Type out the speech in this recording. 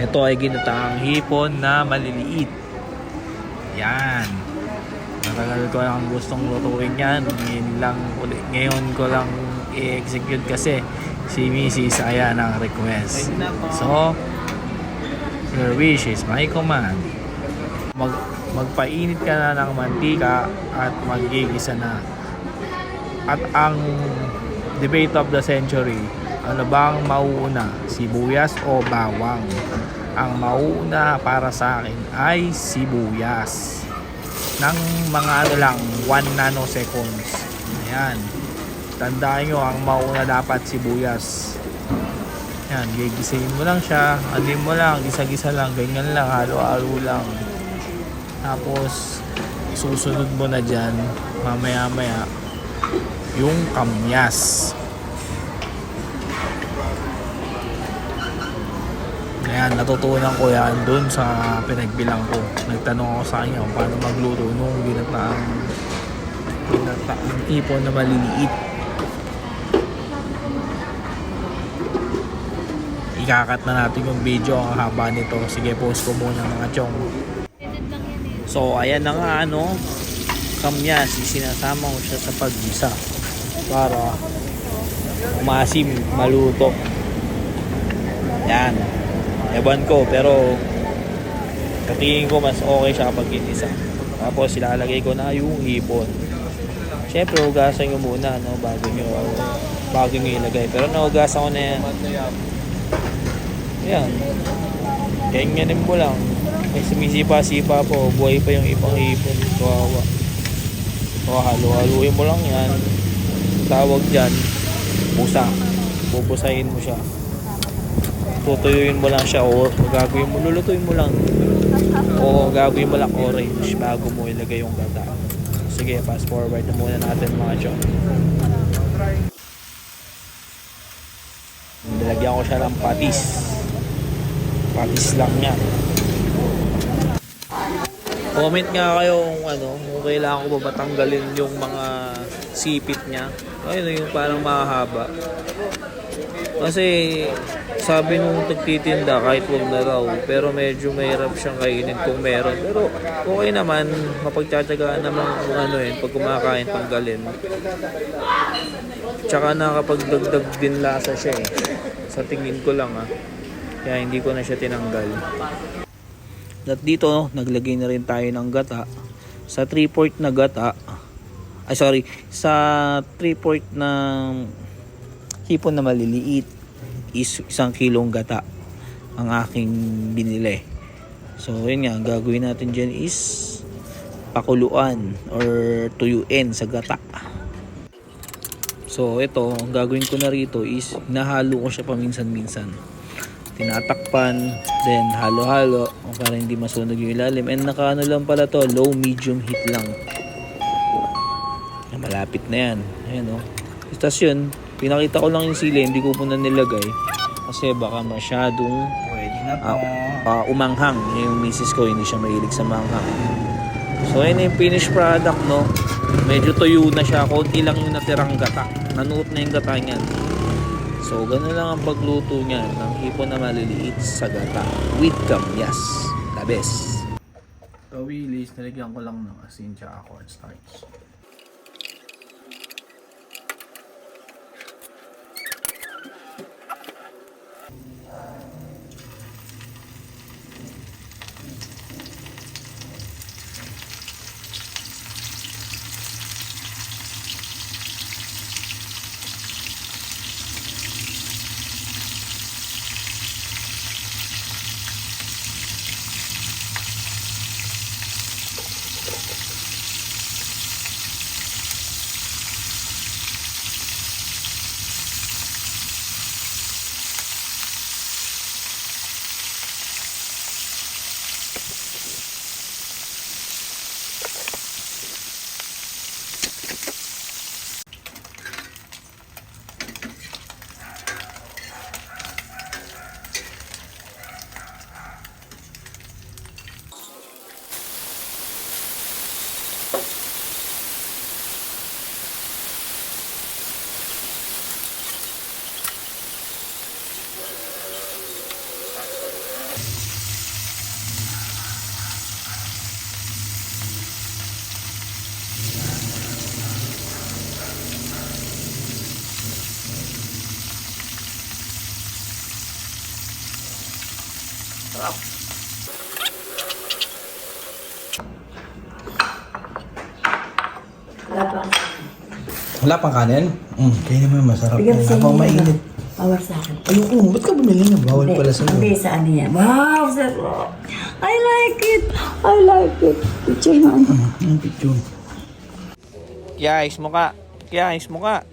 Ito ay ginataang hipon na maliliit. Yan. Matagal ko lang gustong lutuin yan. Ngayon ko lang i-execute kasi si Mrs. ayan ang request. So, your wish is my command. Magpainit ka na ng mantika at magigisa na. At ang debate of the century, ano bang mauuna? Sibuyas o bawang? Ang mauuna para sa akin ay sibuyas. Ng mga ano lang, 1 nanoseconds. Ayan. Tandaan nyo, ang mauuna dapat sibuyas. Ayan, gigisahin mo lang siya. Andin mo lang, gisa-gisa lang, ganyan lang, halo-halo lang. Tapos, susunod mo na dyan, mamaya-maya, yung kamyas. Ayan, natutunan ko yan dun sa pinagbilang ko. Nagtanong ako sa kanya kung paano magluto nung ginataang ipon na maliliit. Ikakat na natin yung video, ang haba nito. Sige, post ko muna mga chong. So, ayan na nga kamyas. Sinasama ko siya sa paggisa para umasim, maluto. Yan. Ewan ko, pero katingin ko mas okay siya kapag ginisa. Tapos ilalagay ko na yung hipon. Siyempre, hugasan nyo muna bago nyo ilagay. Pero nahugasan ko na yan. Yan. Ganyanin mo lang. May sumisipa-sipa po. Buhay pa yung ibang hipon. Kawawa. So, halo-haluin mo lang yan. Tawag dyan, busa. Bubusahin mo siya. Tutuyuin mo lang siya o gagawin mo, lulutuin mo lang o gagawin mo lang orange bago mo ilagay yung gata. Sige, fast forward na muna natin mga chong. Nilagyan ko siya ng patis lang yan. Comment nga kayo kung kailangan ko ba tanggalin yung mga sipit niya. Ayun yung parang mahaba. Kasi sabi nung tagtitinda kahit wag na raw, pero medyo mahirap siyang kainin kung meron. Pero okay naman, mapagtsatsagaan naman pag kumakain tanggalin. Tsaka nakakapagdagdag din lasa siya sa tingin ko lang kaya hindi ko na siya tinanggal. At dito naglagay na rin tayo ng gata sa 3/4 na gata. Sa 3/4 na hipon na maliliit is 1 kilong gata ang aking binili. So yun nga, ang gagawin natin dyan is pakuluan or tuyuin sa gata. So ito, ang gagawin ko na rito is nahalo ko siya paminsan-minsan. Tinatakpan, then halo-halo para hindi masunog yung ilalim. And nakaano lang pala to, low medium heat lang. Malapit na yan. Ayan Tapos yun, pinakita ko lang yung sili, hindi ko po na nilagay kasi baka masyadong umanghang. Yung misis ko hindi siya mahilig sa manghang. So yun yung finished product medyo tuyo na siya, konti lang yung natirang gata, nanuot na yung gata niyan. So gano'n lang ang pagluto niya ng hipon na maliliit sa gata with kamyas. The best. Kawilis, nalagyan ko lang ng asin tsaka cornstarch. Sarap. Wala pa. Wala pang kanin? Kaya naman masarap Bigyan yan. mo sa Habang inyo. mainit. Bawal sa akin. Ayoko, ba't ka bumili na? Bawal pala sa'yo. Hindi, sa ano yan. Wow, sarap. I like it. I like it. Picture mo. Ang picture. Kiyais mo ka. Kiyais mo ka.